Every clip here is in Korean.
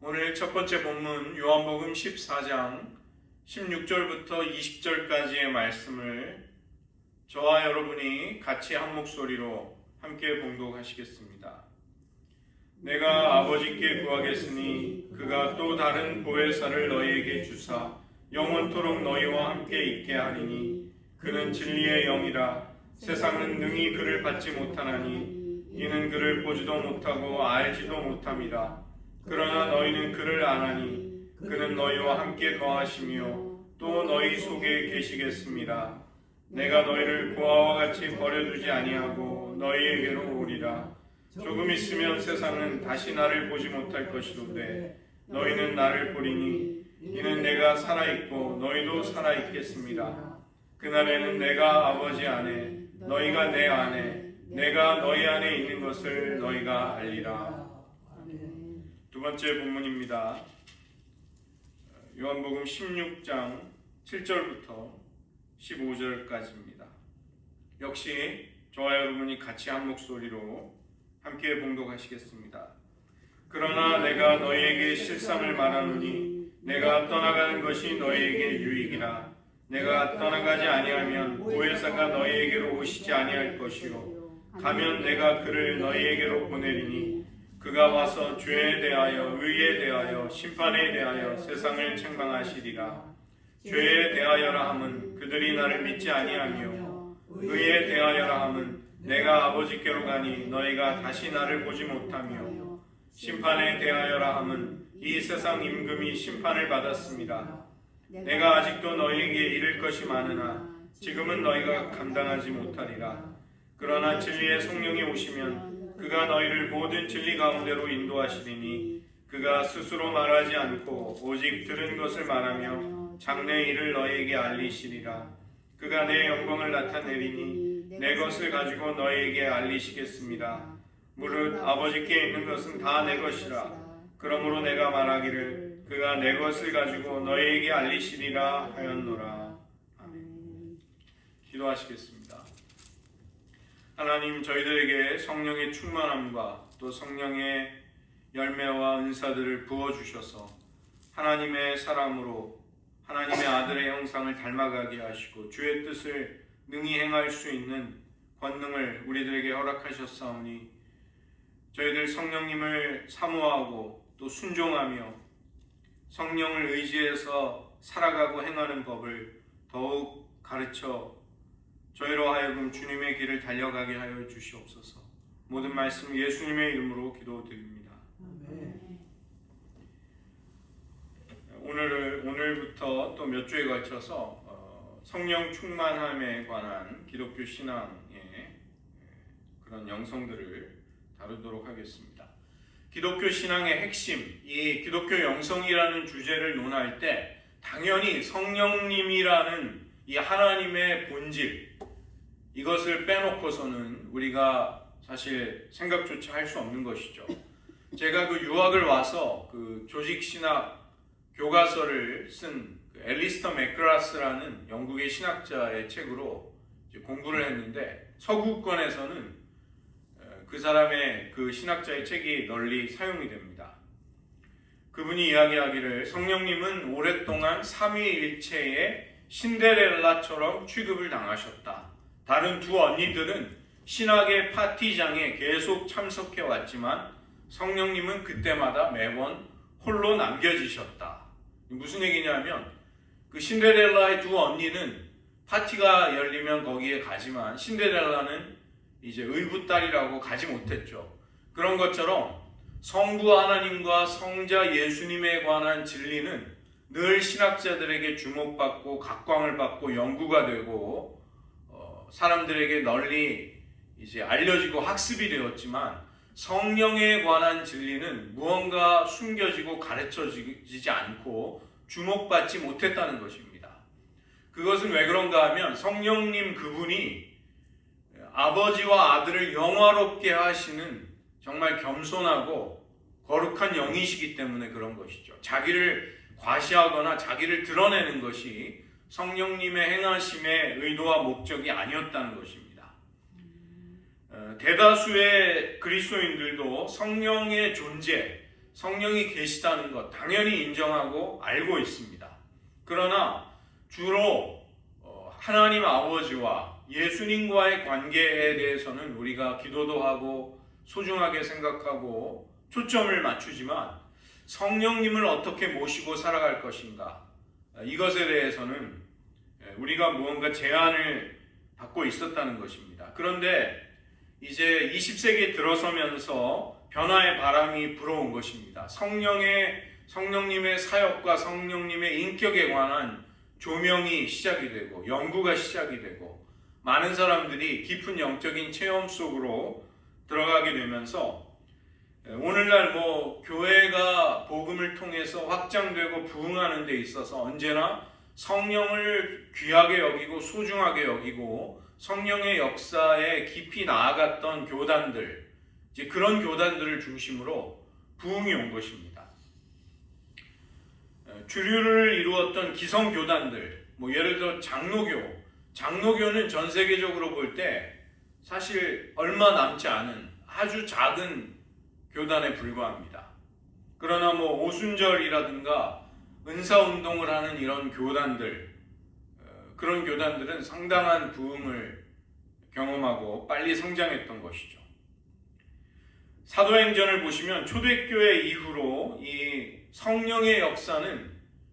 오늘 첫 번째 본문 요한복음 14장 16절부터 20절까지의 말씀을 저와 여러분이 같이 한 목소리로 함께 봉독하시겠습니다. 내가 아버지께 구하겠으니 그가 또 다른 보혜사를 너희에게 주사 영원토록 너희와 함께 있게 하리니 그는 진리의 영이라. 세상은 능히 그를 받지 못하나니 이는 그를 보지도 못하고 알지도 못함이라. 그러나 너희는 그를 아나니 그는 너희와 함께 거하시며 또 너희 속에 계시겠습니다. 내가 너희를 고아와 같이 버려두지 아니하고 너희에게로 오리라. 조금 있으면 세상은 다시 나를 보지 못할 것이로되 너희는 나를 보리니 이는 내가 살아있고 너희도 살아있겠습니다. 그날에는 내가 아버지 안에 너희가 내 안에 내가 너희 안에 있는 것을 너희가 알리라. 두 번째 본문입니다. 요한복음 16장 7절부터 15절까지입니다. 역시 저와 여러분이 같이 한 목소리로 함께 봉독하시겠습니다. 그러나 내가 너희에게 실상을 말하노니 내가 떠나가는 것이 너희에게 유익이라. 내가 떠나가지 아니하면 보혜사가 너희에게로 오시지 아니할 것이요 가면 내가 그를 너희에게로 보내리니 그가 와서 죄에 대하여 의에 대하여 심판에 대하여 세상을 책망하시리라. 죄에 대하여라 함은 그들이 나를 믿지 아니하며 의에 대하여라 함은 내가 아버지께로 가니 너희가 다시 나를 보지 못하며 심판에 대하여라 함은 이 세상 임금이 심판을 받았습니다. 내가 아직도 너희에게 이를 것이 많으나 지금은 너희가 감당하지 못하리라. 그러나 진리의 성령이 오시면 그가 너희를 모든 진리 가운데로 인도하시리니 그가 스스로 말하지 않고 오직 들은 것을 말하며 장래 일을 너희에게 알리시리라. 그가 내 영광을 나타내리니 내 것을 가지고 너희에게 알리시겠습니다. 무릇 아버지께 있는 것은 다 내 것이라. 그러므로 내가 말하기를 그가 내 것을 가지고 너희에게 알리시리라 하였노라. 아멘. 기도하시겠습니다. 하나님, 저희들에게 성령의 충만함과 또 성령의 열매와 은사들을 부어주셔서 하나님의 사람으로 하나님의 아들의 형상을 닮아가게 하시고 주의 뜻을 능히 행할 수 있는 권능을 우리들에게 허락하셨사오니 저희들 성령님을 사모하고 또 순종하며 성령을 의지해서 살아가고 행하는 법을 더욱 가르쳐 저희로 하여금 주님의 길을 달려가게 하여 주시옵소서. 모든 말씀 예수님의 이름으로 기도드립니다. 오늘부터 또 몇 주에 걸쳐서 성령 충만함에 관한 기독교 신앙의 그런 영성들을 다루도록 하겠습니다. 기독교 신앙의 핵심, 이 기독교 영성이라는 주제를 논할 때 당연히 성령님이라는 이 하나님의 본질, 이것을 빼놓고서는 우리가 사실 생각조차 할 수 없는 것이죠. 제가 그 유학을 와서 그 조직신학 교과서를 쓴 앨리스터 맥그라스라는 영국의 신학자의 책으로 공부를 했는데 서구권에서는 그 사람의 그 신학자의 책이 널리 사용이 됩니다. 그분이 이야기하기를 성령님은 오랫동안 삼위일체의 신데렐라처럼 취급을 당하셨다. 다른 두 언니들은 신학의 파티장에 계속 참석해 왔지만 성령님은 그때마다 매번 홀로 남겨지셨다. 무슨 얘기냐면 그 신데렐라의 두 언니는 파티가 열리면 거기에 가지만 신데렐라는 이제 의붓딸이라고 가지 못했죠. 그런 것처럼 성부 하나님과 성자 예수님에 관한 진리는 늘 신학자들에게 주목받고 각광을 받고 연구가 되고 사람들에게 널리 이제 알려지고 학습이 되었지만 성령에 관한 진리는 무언가 숨겨지고 가르쳐지지 않고 주목받지 못했다는 것입니다. 그것은 왜 그런가 하면 성령님 그분이 아버지와 아들을 영화롭게 하시는 정말 겸손하고 거룩한 영이시기 때문에 그런 것이죠. 자기를 과시하거나 자기를 드러내는 것이 성령님의 행하심의 의도와 목적이 아니었다는 것입니다. 대다수의 그리스도인들도 성령의 존재, 성령이 계시다는 것 당연히 인정하고 알고 있습니다. 그러나 주로 하나님 아버지와 예수님과의 관계에 대해서는 우리가 기도도 하고 소중하게 생각하고 초점을 맞추지만 성령님을 어떻게 모시고 살아갈 것인가, 이것에 대해서는 우리가 무언가 제한을 받고 있었다는 것입니다. 그런데 이제 20세기에 들어서면서 변화의 바람이 불어온 것입니다. 성령님의 사역과 성령님의 인격에 관한 조명이 시작이 되고 연구가 시작이 되고 많은 사람들이 깊은 영적인 체험 속으로 들어가게 되면서 오늘날 교회가 복음을 통해서 확장되고 부흥하는 데 있어서 언제나 성령을 귀하게 여기고 소중하게 여기고 성령의 역사에 깊이 나아갔던 교단들, 이제 그런 교단들을 중심으로 부흥이 온 것입니다. 주류를 이루었던 기성교단들, 예를 들어 장로교는 전 세계적으로 볼 때 사실 얼마 남지 않은 아주 작은 교단에 불과합니다. 그러나 오순절이라든가 은사운동을 하는 이런 교단들, 그런 교단들은 상당한 부흥을 경험하고 빨리 성장했던 것이죠. 사도행전을 보시면 초대교회 이후로 이 성령의 역사는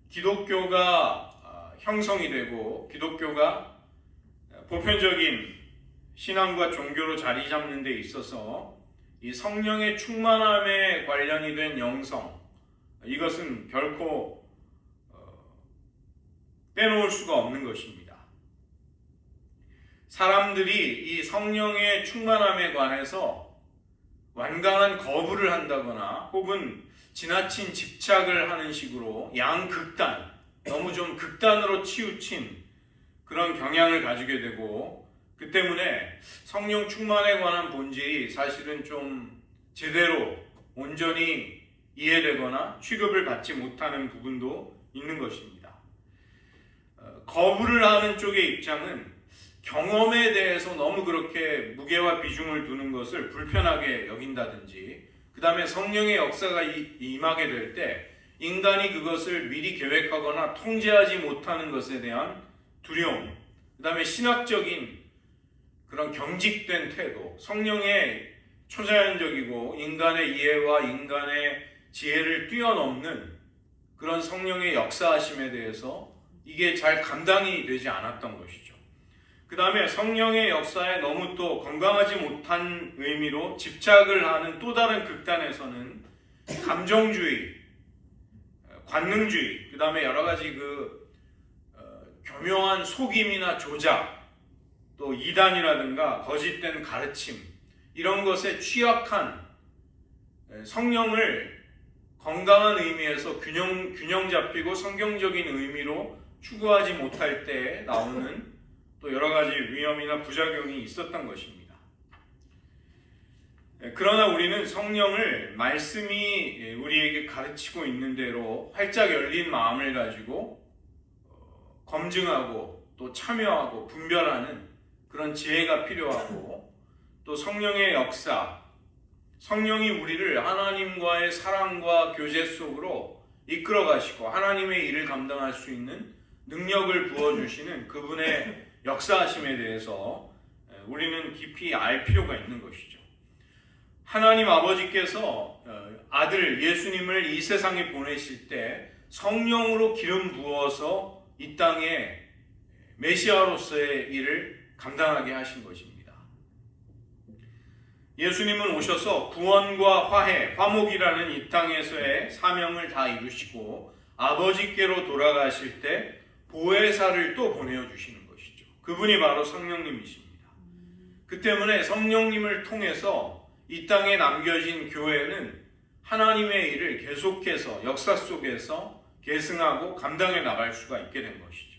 기독교가 형성이 되고 기독교가 보편적인 신앙과 종교로 자리 잡는 데 있어서 이 성령의 충만함에 관련이 된 영성, 이것은 결코 빼놓을 수가 없는 것입니다. 사람들이 이 성령의 충만함에 관해서 완강한 거부를 한다거나 혹은 지나친 집착을 하는 식으로 양극단, 너무 좀 극단으로 치우친 그런 경향을 가지게 되고, 그 때문에 성령 충만에 관한 본질이 사실은 좀 제대로 온전히 이해되거나 취급을 받지 못하는 부분도 있는 것입니다. 거부를 하는 쪽의 입장은 경험에 대해서 너무 그렇게 무게와 비중을 두는 것을 불편하게 여긴다든지, 그 다음에 성령의 역사가 임하게 될 때 인간이 그것을 미리 계획하거나 통제하지 못하는 것에 대한 두려움, 그 다음에 신학적인 그런 경직된 태도, 성령의 초자연적이고 인간의 이해와 인간의 지혜를 뛰어넘는 그런 성령의 역사하심에 대해서 이게 잘 감당이 되지 않았던 것이죠. 그 다음에 성령의 역사에 너무 또 건강하지 못한 의미로 집착을 하는 또 다른 극단에서는 감정주의, 관능주의, 그 다음에 여러 가지 교묘한 속임이나 조작, 또 이단이라든가 거짓된 가르침, 이런 것에 취약한 성령을 건강한 의미에서 균형 잡히고 성경적인 의미로 추구하지 못할 때 나오는 또 여러 가지 위험이나 부작용이 있었던 것입니다. 그러나 우리는 성령을 말씀이 우리에게 가르치고 있는 대로 활짝 열린 마음을 가지고 검증하고 또 참여하고 분별하는 그런 지혜가 필요하고, 또 성령의 역사, 성령이 우리를 하나님과의 사랑과 교제 속으로 이끌어 가시고 하나님의 일을 감당할 수 있는 능력을 부어주시는 그분의 역사하심에 대해서 우리는 깊이 알 필요가 있는 것이죠. 하나님 아버지께서 아들 예수님을 이 세상에 보내실 때 성령으로 기름 부어서 이 땅에 메시아로서의 일을 감당하게 하신 것입니다. 예수님은 오셔서 구원과 화해, 화목이라는 이 땅에서의 사명을 다 이루시고 아버지께로 돌아가실 때 보혜사를 또 보내주시는 것이죠. 그분이 바로 성령님이십니다. 그 때문에 성령님을 통해서 이 땅에 남겨진 교회는 하나님의 일을 계속해서 역사 속에서 계승하고 감당해 나갈 수가 있게 된 것이죠.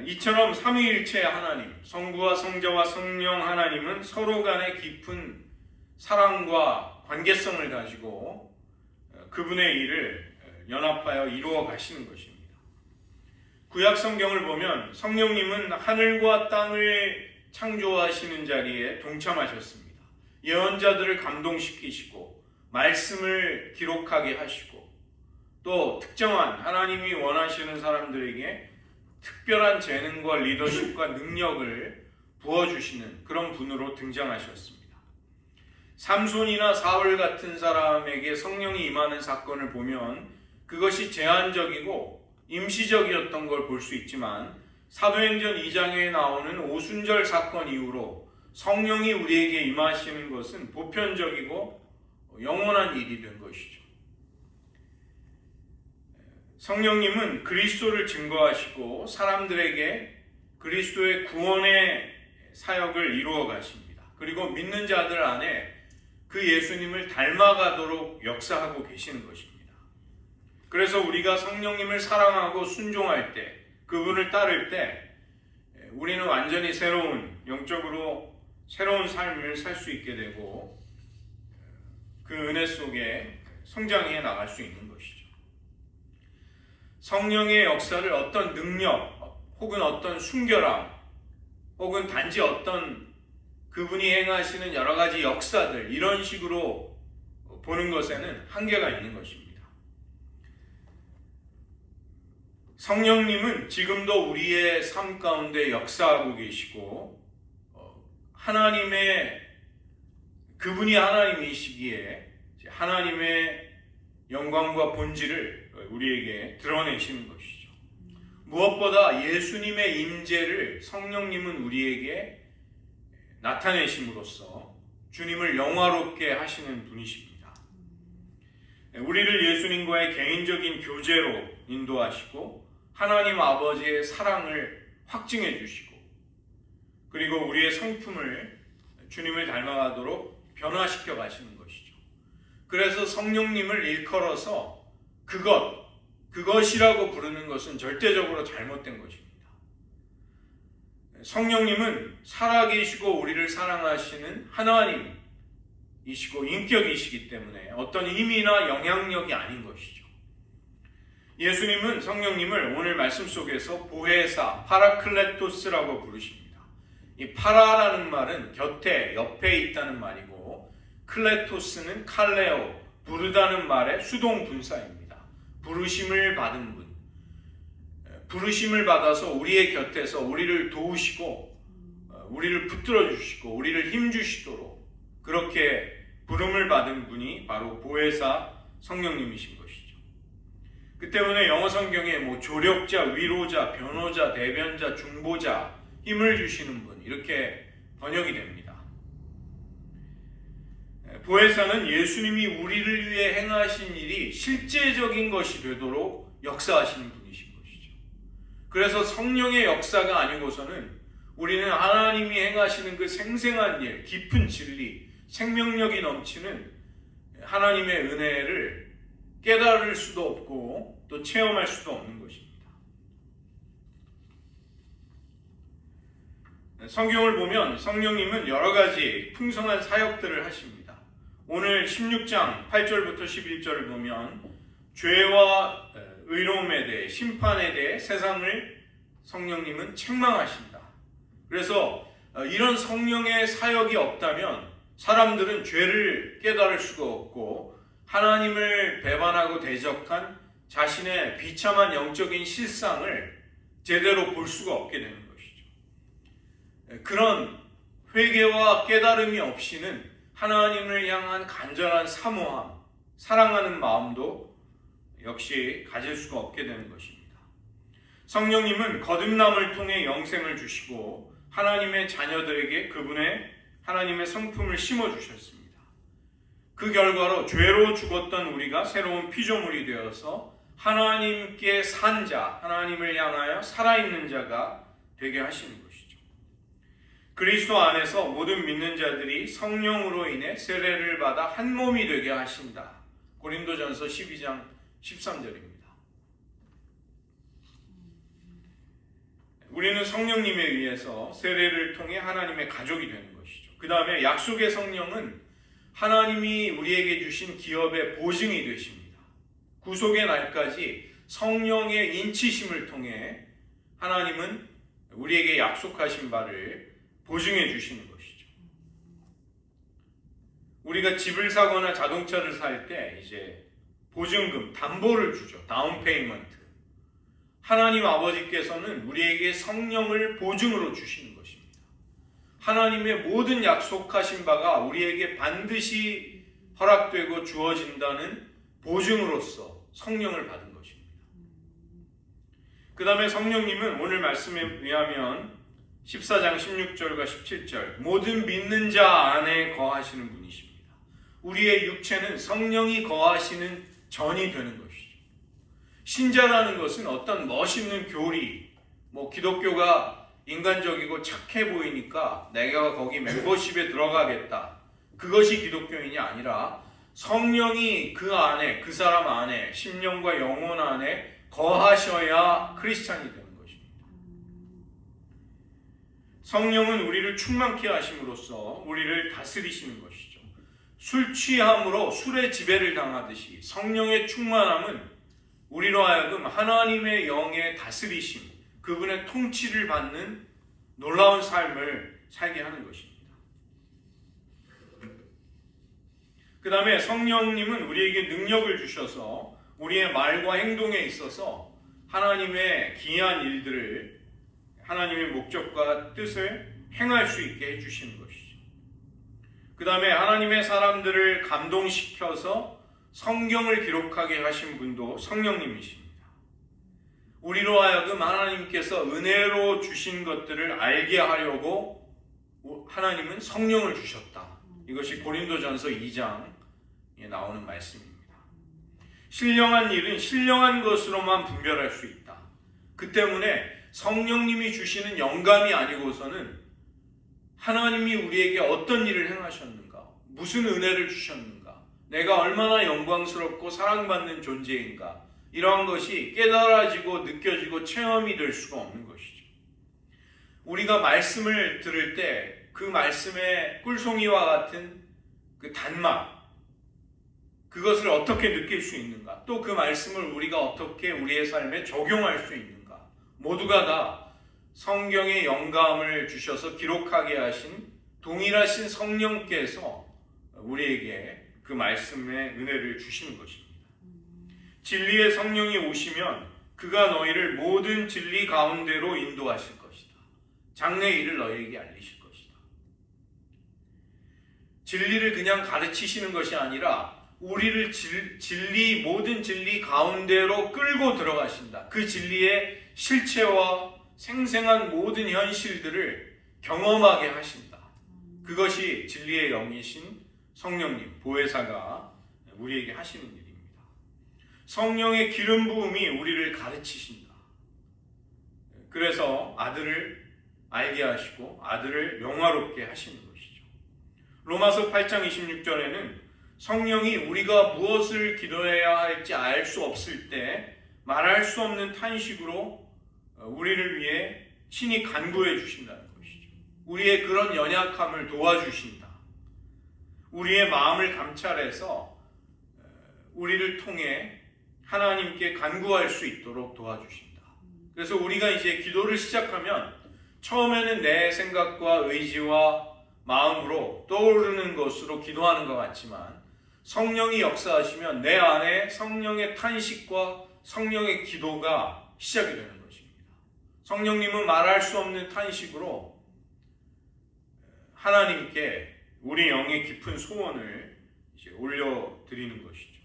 이처럼 삼위일체의 하나님, 성부와 성자와 성령 하나님은 서로 간에 깊은 사랑과 관계성을 가지고 그분의 일을 연합하여 이루어 가시는 것입니다. 구약 성경을 보면 성령님은 하늘과 땅을 창조하시는 자리에 동참하셨습니다. 예언자들을 감동시키시고 말씀을 기록하게 하시고 또 특정한 하나님이 원하시는 사람들에게 특별한 재능과 리더십과 능력을 부어주시는 그런 분으로 등장하셨습니다. 삼손이나 사울 같은 사람에게 성령이 임하는 사건을 보면 그것이 제한적이고 임시적이었던 걸 볼 수 있지만 사도행전 2장에 나오는 오순절 사건 이후로 성령이 우리에게 임하시는 것은 보편적이고 영원한 일이 된 것이죠. 성령님은 그리스도를 증거하시고 사람들에게 그리스도의 구원의 사역을 이루어 가십니다. 그리고 믿는 자들 안에 그 예수님을 닮아가도록 역사하고 계시는 것입니다. 그래서 우리가 성령님을 사랑하고 순종할 때, 그분을 따를 때 우리는 완전히 영적으로 새로운 삶을 살 수 있게 되고 그 은혜 속에 성장해 나갈 수 있는 것이죠. 성령의 역사를 어떤 능력 혹은 어떤 순결함 혹은 단지 어떤 그분이 행하시는 여러 가지 역사들 이런 식으로 보는 것에는 한계가 있는 것입니다. 성령님은 지금도 우리의 삶 가운데 역사하고 계시고 그분이 하나님이시기에 하나님의 영광과 본질을 우리에게 드러내시는 것이죠. 무엇보다 예수님의 임재를 성령님은 우리에게 나타내심으로써 주님을 영화롭게 하시는 분이십니다. 우리를 예수님과의 개인적인 교제로 인도하시고 하나님 아버지의 사랑을 확증해 주시고 그리고 우리의 성품을 주님을 닮아가도록 변화시켜 가시는 것이죠. 그래서 성령님을 일컬어서 그것이라고 부르는 것은 절대적으로 잘못된 것입니다. 성령님은 살아계시고 우리를 사랑하시는 하나님이시고 인격이시기 때문에 어떤 힘이나 영향력이 아닌 것이죠. 예수님은 성령님을 오늘 말씀 속에서 보혜사, 파라클레토스라고 부르십니다. 이 파라라는 말은 곁에, 옆에 있다는 말이고 클레토스는 칼레오, 부르다는 말의 수동 분사입니다. 부르심을 받은 분. 부르심을 받아서 우리의 곁에서 우리를 도우시고 우리를 붙들어 주시고 우리를 힘주시도록 그렇게 부름을 받은 분이 바로 보혜사 성령님이신 것이죠. 그 때문에 영어 성경에 조력자, 위로자, 변호자, 대변자, 중보자, 힘을 주시는 분 이렇게 번역이 됩니다. 보혜사는 예수님이 우리를 위해 행하신 일이 실제적인 것이 되도록 역사하시는 분이신 것이죠. 그래서 성령의 역사가 아니고서는 우리는 하나님이 행하시는 그 생생한 일, 깊은 진리, 생명력이 넘치는 하나님의 은혜를 깨달을 수도 없고 또 체험할 수도 없는 것입니다. 성경을 보면 성령님은 여러 가지 풍성한 사역들을 하십니다. 오늘 16장 8절부터 11절을 보면 죄와 의로움에 대해, 심판에 대해 세상을 성령님은 책망하신다. 그래서 이런 성령의 사역이 없다면 사람들은 죄를 깨달을 수가 없고 하나님을 배반하고 대적한 자신의 비참한 영적인 실상을 제대로 볼 수가 없게 되는 것이죠. 그런 회개와 깨달음이 없이는 하나님을 향한 간절한 사모함, 사랑하는 마음도 역시 가질 수가 없게 되는 것입니다. 성령님은 거듭남을 통해 영생을 주시고 하나님의 자녀들에게 하나님의 성품을 심어주셨습니다. 그 결과로 죄로 죽었던 우리가 새로운 피조물이 되어서 하나님께 산 자, 하나님을 향하여 살아있는 자가 되게 하시는 것이죠. 그리스도 안에서 모든 믿는 자들이 성령으로 인해 세례를 받아 한 몸이 되게 하신다. 고린도전서 12장 13절입니다. 우리는 성령님에 의해서 세례를 통해 하나님의 가족이 되는 것이죠. 그 다음에 약속의 성령은 하나님이 우리에게 주신 기업의 보증이 되십니다. 구속의 날까지 성령의 인치심을 통해 하나님은 우리에게 약속하신 바를 보증해 주시는 것이죠. 우리가 집을 사거나 자동차를 살 때 이제 보증금, 담보를 주죠. 다운 페이먼트. 하나님 아버지께서는 우리에게 성령을 보증으로 주시는 것입니다. 하나님의 모든 약속하신 바가 우리에게 반드시 허락되고 주어진다는 보증으로서 성령을 받은 것입니다. 그 다음에 성령님은 오늘 말씀에 의하면 14장 16절과 17절 모든 믿는 자 안에 거하시는 분이십니다. 우리의 육체는 성령이 거하시는 전이 되는 것이죠. 신자라는 것은 어떤 멋있는 교리, 기독교가 인간적이고 착해 보이니까 내가 거기 멤버십에 들어가겠다. 그것이 기독교인이 아니라 성령이 그 안에, 그 사람 안에, 심령과 영혼 안에 거하셔야 크리스찬이 되는 것입니다. 성령은 우리를 충만케 하심으로써 우리를 다스리시는 것이죠. 술 취함으로 술의 지배를 당하듯이 성령의 충만함은 우리로 하여금 하나님의 영의 다스리심, 그분의 통치를 받는 놀라운 삶을 살게 하는 것입니다. 그 다음에 성령님은 우리에게 능력을 주셔서 우리의 말과 행동에 있어서 하나님의 기이한 일들을, 하나님의 목적과 뜻을 행할 수 있게 해주시는 것이죠. 그 다음에 하나님의 사람들을 감동시켜서 성경을 기록하게 하신 분도 성령님이십니다. 우리로 하여금 하나님께서 은혜로 주신 것들을 알게 하려고 하나님은 성령을 주셨다. 이것이 고린도전서 2장에 나오는 말씀입니다. 신령한 일은 신령한 것으로만 분별할 수 있다. 그 때문에 성령님이 주시는 영감이 아니고서는 하나님이 우리에게 어떤 일을 행하셨는가, 무슨 은혜를 주셨는가, 내가 얼마나 영광스럽고 사랑받는 존재인가, 이러한 것이 깨달아지고 느껴지고 체험이 될 수가 없는 것이죠. 우리가 말씀을 들을 때 그 말씀의 꿀송이와 같은 그 단맛, 그것을 어떻게 느낄 수 있는가, 또 그 말씀을 우리가 어떻게 우리의 삶에 적용할 수 있는가, 모두가 다 성경의 영감을 주셔서 기록하게 하신 동일하신 성령께서 우리에게 그 말씀의 은혜를 주시는 것입니다. 진리의 성령이 오시면 그가 너희를 모든 진리 가운데로 인도하실 것이다. 장래의 일을 너희에게 알리실 것이다. 진리를 그냥 가르치시는 것이 아니라 우리를 모든 진리 가운데로 끌고 들어가신다. 그 진리의 실체와 생생한 모든 현실들을 경험하게 하신다. 그것이 진리의 영이신 성령님, 보혜사가 우리에게 하시는 일입니다. 성령의 기름 부음이 우리를 가르치신다. 그래서 아들을 알게 하시고 아들을 영화롭게 하시는 것이죠. 로마서 8장 26절에는 성령이 우리가 무엇을 기도해야 할지 알 수 없을 때 말할 수 없는 탄식으로 우리를 위해 친히 간구해 주신다는 것이죠. 우리의 그런 연약함을 도와주신다. 우리의 마음을 감찰해서 우리를 통해 하나님께 간구할 수 있도록 도와주신다. 그래서 우리가 이제 기도를 시작하면 처음에는 내 생각과 의지와 마음으로 떠오르는 것으로 기도하는 것 같지만 성령이 역사하시면 내 안에 성령의 탄식과 성령의 기도가 시작이 되는 것입니다. 성령님은 말할 수 없는 탄식으로 하나님께 우리 영의 깊은 소원을 이제 올려드리는 것이죠.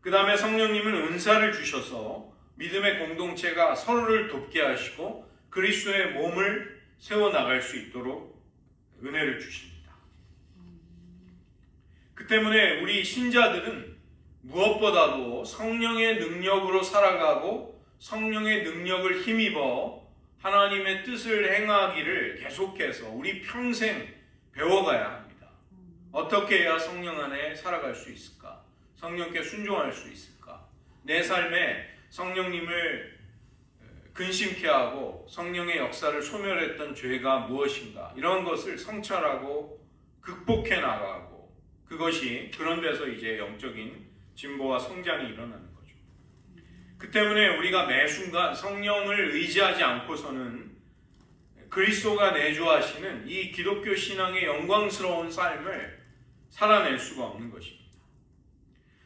그 다음에 성령님은 은사를 주셔서 믿음의 공동체가 서로를 돕게 하시고 그리스도의 몸을 세워나갈 수 있도록 은혜를 주십니다. 그 때문에 우리 신자들은 무엇보다도 성령의 능력으로 살아가고 성령의 능력을 힘입어 하나님의 뜻을 행하기를 계속해서 우리 평생 배워가야 합니다. 어떻게 해야 성령 안에 살아갈 수 있을까? 성령께 순종할 수 있을까? 내 삶에 성령님을 근심케 하고 성령의 역사를 소멸했던 죄가 무엇인가, 이런 것을 성찰하고 극복해 나가고, 그것이 그런 데서 이제 영적인 진보와 성장이 일어나는 거죠. 그 때문에 우리가 매 순간 성령을 의지하지 않고서는 그리스도가 내주하시는 이 기독교 신앙의 영광스러운 삶을 살아낼 수가 없는 것입니다.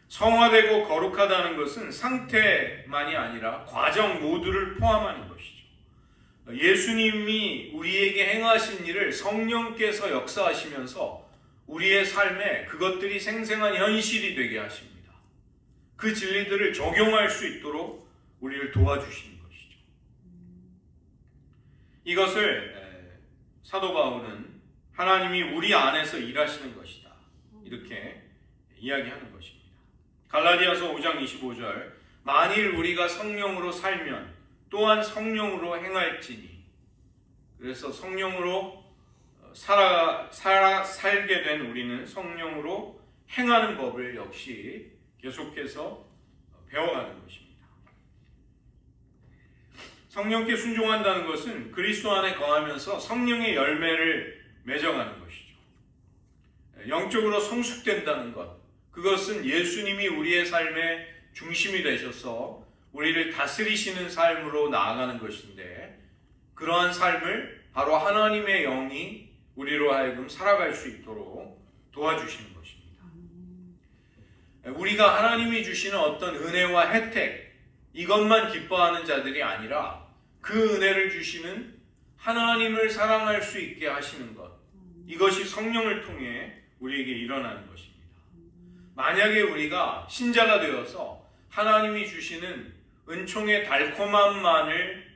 성화되고 거룩하다는 것은 상태만이 아니라 과정 모두를 포함하는 것이죠. 예수님이 우리에게 행하신 일을 성령께서 역사하시면서 우리의 삶에 그것들이 생생한 현실이 되게 하십니다. 그 진리들을 적용할 수 있도록 우리를 도와주시는 것이죠. 이것을 사도 바울은 하나님이 우리 안에서 일하시는 것이다, 이렇게 이야기하는 것입니다. 갈라디아서 5장 25절, 만일 우리가 성령으로 살면 또한 성령으로 행할지니. 그래서 성령으로 살게 된 우리는 성령으로 행하는 법을 역시 계속해서 배워가는 것입니다. 성령께 순종한다는 것은 그리스도 안에 거하면서 성령의 열매를 맺어가는 것이죠. 영적으로 성숙된다는 것, 그것은 예수님이 우리의 삶의 중심이 되셔서 우리를 다스리시는 삶으로 나아가는 것인데, 그러한 삶을 바로 하나님의 영이 우리로 하여금 살아갈 수 있도록 도와주시는 것입니다. 우리가 하나님이 주시는 어떤 은혜와 혜택, 이것만 기뻐하는 자들이 아니라 그 은혜를 주시는 하나님을 사랑할 수 있게 하시는 것, 이것이 성령을 통해 우리에게 일어나는 것입니다. 만약에 우리가 신자가 되어서 하나님이 주시는 은총의 달콤함만을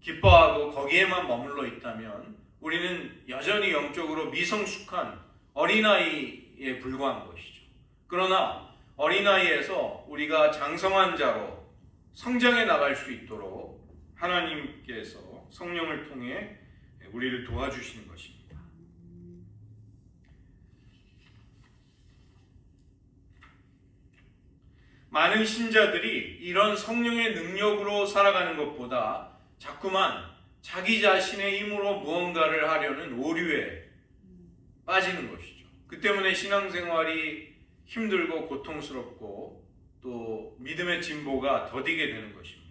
기뻐하고 거기에만 머물러 있다면 우리는 여전히 영적으로 미성숙한 어린아이에 불과한 것이죠. 그러나 어린아이에서 우리가 장성한 자로 성장해 나갈 수 있도록 하나님께서 성령을 통해 우리를 도와주시는 것입니다. 많은 신자들이 이런 성령의 능력으로 살아가는 것보다 자꾸만 자기 자신의 힘으로 무언가를 하려는 오류에 빠지는 것이죠. 그 때문에 신앙생활이 힘들고 고통스럽고 또 믿음의 진보가 더디게 되는 것입니다.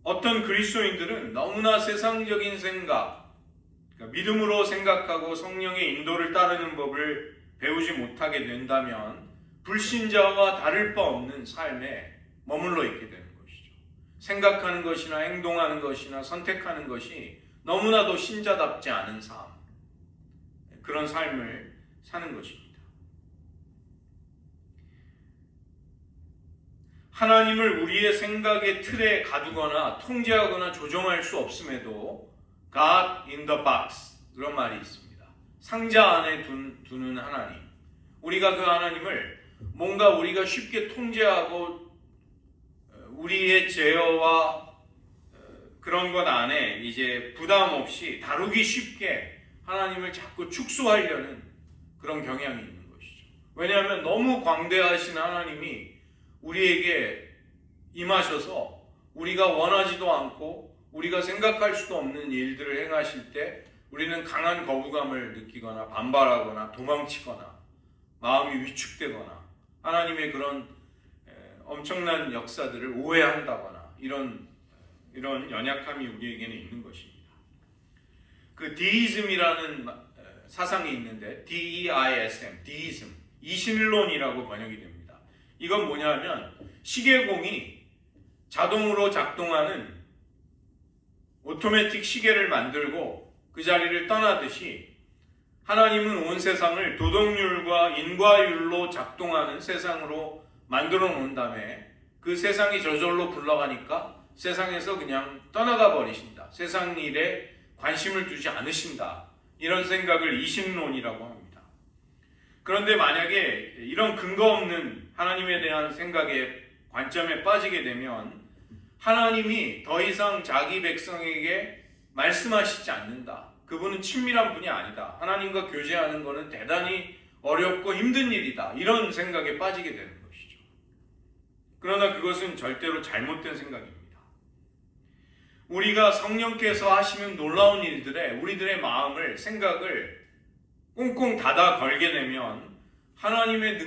어떤 그리스도인들은 너무나 세상적인 생각, 그러니까 믿음으로 생각하고 성령의 인도를 따르는 법을 배우지 못하게 된다면 불신자와 다를 바 없는 삶에 머물러 있게 되는 것이죠. 생각하는 것이나 행동하는 것이나 선택하는 것이 너무나도 신자답지 않은 삶, 그런 삶을 사는 것입니다. 하나님을 우리의 생각의 틀에 가두거나 통제하거나 조정할 수 없음에도 God in the box, 그런 말이 있습니다. 상자 안에 두는 하나님, 우리가 그 하나님을 뭔가 우리가 쉽게 통제하고 우리의 제어와 그런 것 안에 이제 부담 없이 다루기 쉽게 하나님을 자꾸 축소하려는 그런 경향이 있는 것이죠. 왜냐하면 너무 광대하신 하나님이 우리에게 임하셔서 우리가 원하지도 않고 우리가 생각할 수도 없는 일들을 행하실 때 우리는 강한 거부감을 느끼거나 반발하거나 도망치거나 마음이 위축되거나 하나님의 그런 엄청난 역사들을 오해한다거나 이런 연약함이 우리에게는 있는 것입니다. 그 디이즘이라는 사상이 있는데 D-E-I-S-M, 디이즘, 이신론이라고 번역이 됩니다. 이건 뭐냐면 시계공이 자동으로 작동하는 오토매틱 시계를 만들고 그 자리를 떠나듯이 하나님은 온 세상을 도덕률과 인과율로 작동하는 세상으로 만들어 놓은 다음에 그 세상이 저절로 굴러가니까 세상에서 그냥 떠나가 버리신다. 세상 일에 관심을 두지 않으신다. 이런 생각을 이신론이라고 합니다. 그런데 만약에 이런 근거 없는 하나님에 대한 생각의 관점에 빠지게 되면 하나님이 더 이상 자기 백성에게 말씀하시지 않는다. 그분은 친밀한 분이 아니다. 하나님과 교제하는 것은 대단히 어렵고 힘든 일이다. 이런 생각에 빠지게 되는 것이죠. 그러나 그것은 절대로 잘못된 생각입니다. 우리가 성령께서 하시는 놀라운 일들에 우리들의 마음을, 생각을 꽁꽁 닫아 걸게 되면 하나님의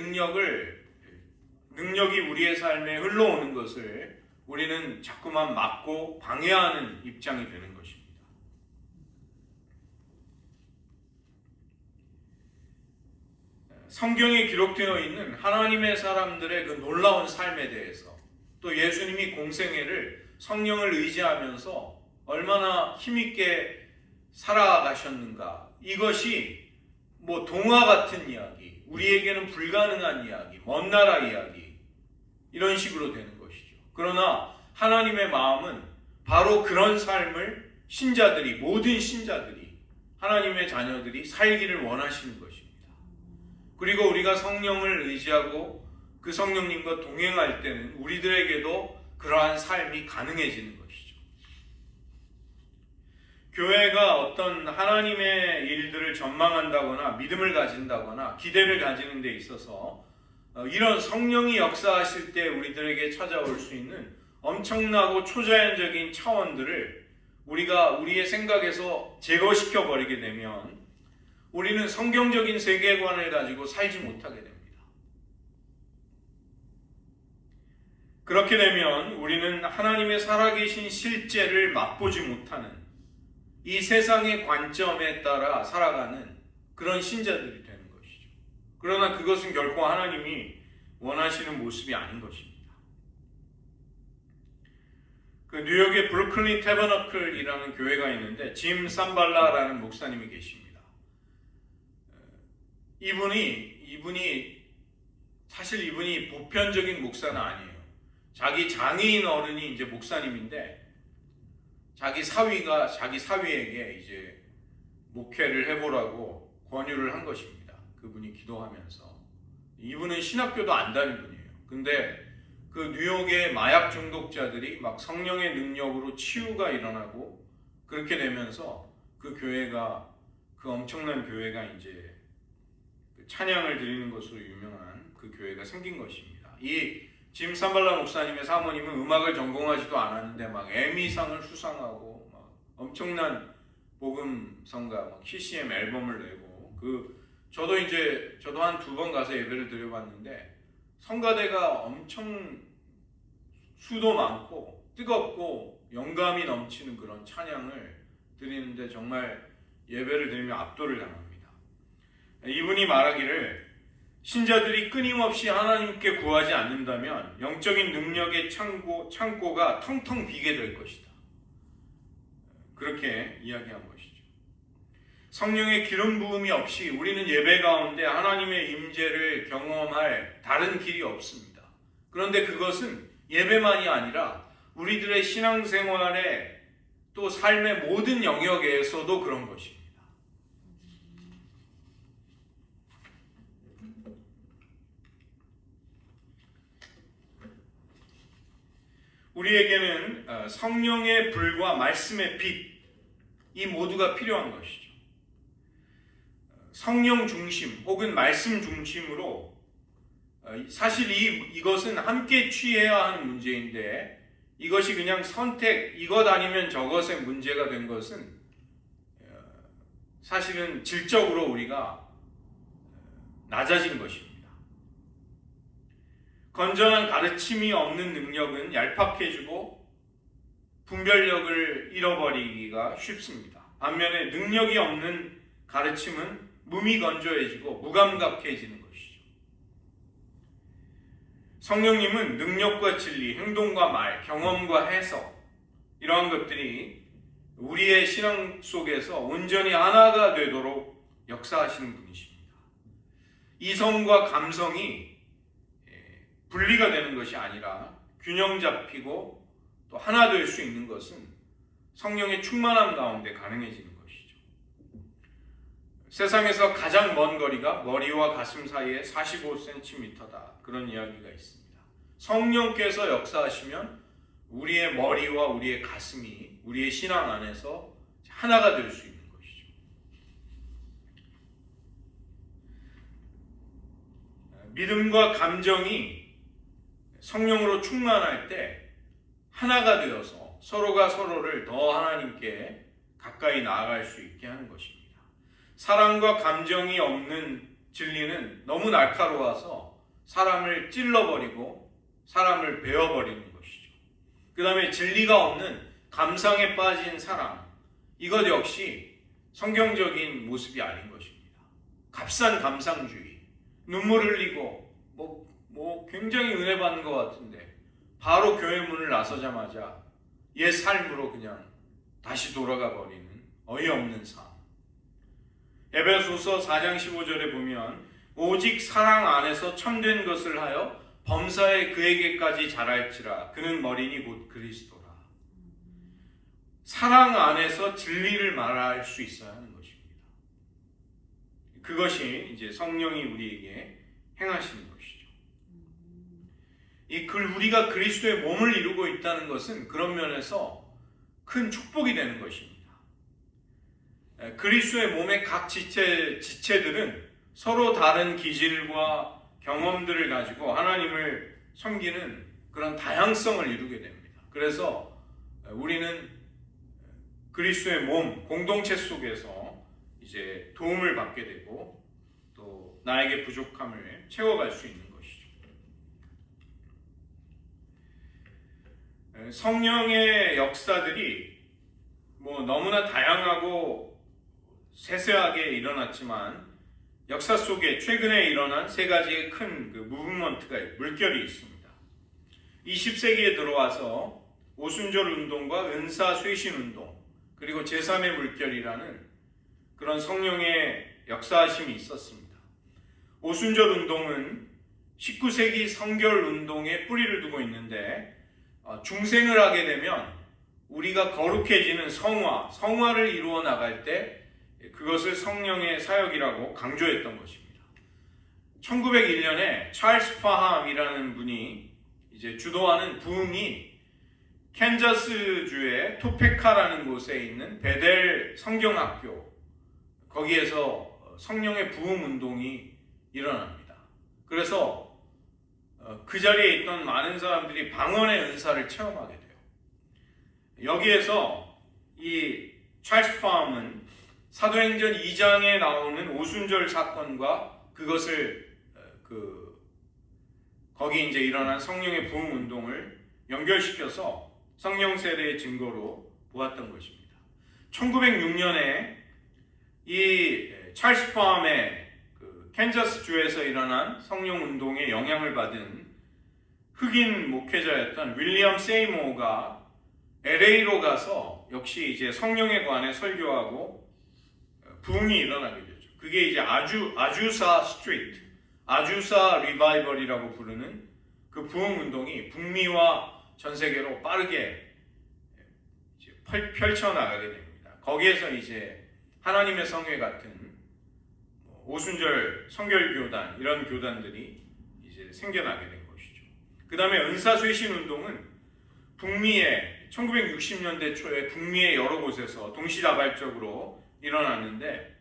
능력이 우리의 삶에 흘러오는 것을 우리는 자꾸만 막고 방해하는 입장이 되는 것입니다. 성경에 기록되어 있는 하나님의 사람들의 그 놀라운 삶에 대해서, 또 예수님이 공생애를 성령을 의지하면서 얼마나 힘있게 살아가셨는가, 이것이 뭐 동화 같은 이야기, 우리에게는 불가능한 이야기, 먼 나라 이야기, 이런 식으로 되는 것이죠. 그러나 하나님의 마음은 바로 그런 삶을 신자들이, 모든 신자들이, 하나님의 자녀들이 살기를 원하시는 것입니다. 그리고 우리가 성령을 의지하고 그 성령님과 동행할 때는 우리들에게도 그러한 삶이 가능해지는 것이죠. 교회가 어떤 하나님의 일들을 전망한다거나 믿음을 가진다거나 기대를 가지는 데 있어서 이런 성령이 역사하실 때 우리들에게 찾아올 수 있는 엄청나고 초자연적인 차원들을 우리가 우리의 생각에서 제거시켜 버리게 되면 우리는 성경적인 세계관을 가지고 살지 못하게 됩니다. 그렇게 되면 우리는 하나님의 살아계신 실제를 맛보지 못하는, 이 세상의 관점에 따라 살아가는 그런 신자들이 되는 것이죠. 그러나 그것은 결코 하나님이 원하시는 모습이 아닌 것입니다. 그 뉴욕의 브루클린 태버너클이라는 교회가 있는데 짐 삼발라라는 목사님이 계십니다. 이분이 보편적인 목사는 아니에요. 자기 장애인 어른이 이제 목사님인데 자기 사위에게 이제 목회를 해보라고 권유를 한 것입니다. 그분이 기도하면서. 이분은 신학교도 안 다닌 분이에요. 근데 그 뉴욕의 마약 중독자들이 막 성령의 능력으로 치유가 일어나고 그렇게 되면서 그 엄청난 교회가 이제 찬양을 드리는 것으로 유명한 그 교회가 생긴 것입니다. 이 짐 삼발라 목사님의 사모님은 음악을 전공하지도 않았는데 막 에미상을 수상하고 막 엄청난 복음성가, 막 CCM 앨범을 내고, 저도 한 2번 가서 예배를 드려봤는데 성가대가 엄청 수도 많고 뜨겁고 영감이 넘치는 그런 찬양을 드리는데 정말 예배를 드리며 압도를 당합니다. 이분이 말하기를 신자들이 끊임없이 하나님께 구하지 않는다면 영적인 능력의 창고가 텅텅 비게 될 것이다. 그렇게 이야기한 것이죠. 성령의 기름 부음이 없이 우리는 예배 가운데 하나님의 임재를 경험할 다른 길이 없습니다. 그런데 그것은 예배만이 아니라 우리들의 신앙생활의 또 삶의 모든 영역에서도 그런 것입니다. 우리에게는 성령의 불과 말씀의 빛, 이 모두가 필요한 것이죠. 성령 중심 혹은 말씀 중심으로, 사실 이것은 함께 취해야 하는 문제인데 이것이 그냥 선택, 이것 아니면 저것의 문제가 된 것은 사실은 질적으로 우리가 낮아진 것입니다. 건전한 가르침이 없는 능력은 얄팍해지고 분별력을 잃어버리기가 쉽습니다. 반면에 능력이 없는 가르침은 무미건조해지고 무감각해지는 것이죠. 성령님은 능력과 진리, 행동과 말, 경험과 해석, 이러한 것들이 우리의 신앙 속에서 온전히 하나가 되도록 역사하시는 분이십니다. 이성과 감성이 분리가 되는 것이 아니라 균형 잡히고 또 하나 될 수 있는 것은 성령의 충만함 가운데 가능해지는 것이죠. 세상에서 가장 먼 거리가 머리와 가슴 사이에 45cm다. 그런 이야기가 있습니다. 성령께서 역사하시면 우리의 머리와 우리의 가슴이 우리의 신앙 안에서 하나가 될 수 있는 것이죠. 믿음과 감정이 성령으로 충만할 때 하나가 되어서 서로가 서로를 더 하나님께 가까이 나아갈 수 있게 하는 것입니다. 사랑과 감정이 없는 진리는 너무 날카로워서 사람을 찔러버리고 사람을 베어버리는 것이죠. 그 다음에 진리가 없는 감상에 빠진 사랑, 이것 역시 성경적인 모습이 아닌 것입니다. 값싼 감상주의, 눈물 흘리고 굉장히 은혜 받는 것 같은데 바로 교회 문을 나서자마자 옛 삶으로 그냥 다시 돌아가 버리는 어이없는 삶. 에베소서 4장 15절에 보면 오직 사랑 안에서 참된 것을 하여 범사에 그에게까지 자랄지라 그는 머리니 곧 그리스도라. 사랑 안에서 진리를 말할 수 있어야 하는 것입니다. 그것이 이제 성령이 우리에게 행하시는 것이죠. 우리가 그리스도의 몸을 이루고 있다는 것은 그런 면에서 큰 축복이 되는 것입니다. 그리스도의 몸의 각 지체들은 서로 다른 기질과 경험들을 가지고 하나님을 섬기는 그런 다양성을 이루게 됩니다. 그래서 우리는 그리스도의 몸, 공동체 속에서 이제 도움을 받게 되고 또 나에게 부족함을 채워갈 수 있는 것이죠. 성령의 역사들이 너무나 다양하고 세세하게 일어났지만 역사 속에 최근에 일어난 세 가지의 큰 물결이 있습니다. 20세기에 들어와서 오순절 운동과 은사 쇄신 운동, 그리고 제3의 물결이라는 그런 성령의 역사하심이 있었습니다. 오순절 운동은 19세기 성결 운동에 뿌리를 두고 있는데 중생을 하게 되면 우리가 거룩해지는 성화를 이루어 나갈 때 그것을 성령의 사역이라고 강조했던 것입니다. 1901년에 찰스 파함이라는 분이 이제 주도하는 부흥이 캔자스주의 토페카라는 곳에 있는 베델 성경학교, 거기에서 성령의 부흥 운동이 일어납니다. 그래서 그 자리에 있던 많은 사람들이 방언의 은사를 체험하게 돼요. 여기에서 이 찰스 파함은 사도행전 2장에 나오는 오순절 사건과 그것을 거기 이제 일어난 성령의 부흥 운동을 연결시켜서 성령 세례의 증거로 보았던 것입니다. 1906년에 이 찰스 파함의 캔자스 주에서 일어난 성령 운동에 영향을 받은 흑인 목회자였던 윌리엄 세이모어가 LA로 가서 역시 이제 성령에 관해 설교하고 부흥이 일어나게 되죠. 그게 이제 아주사 스트리트, 아주사 리바이벌이라고 부르는 그 부흥 운동이 북미와 전 세계로 빠르게 펼쳐나가게 됩니다. 거기에서 이제 하나님의 성회 같은 오순절 성결교단, 이런 교단들이 이제 생겨나게 된 것이죠. 그 다음에 은사쇄신 운동은 북미의 1960년대 초에 북미의 여러 곳에서 동시다발적으로 일어났는데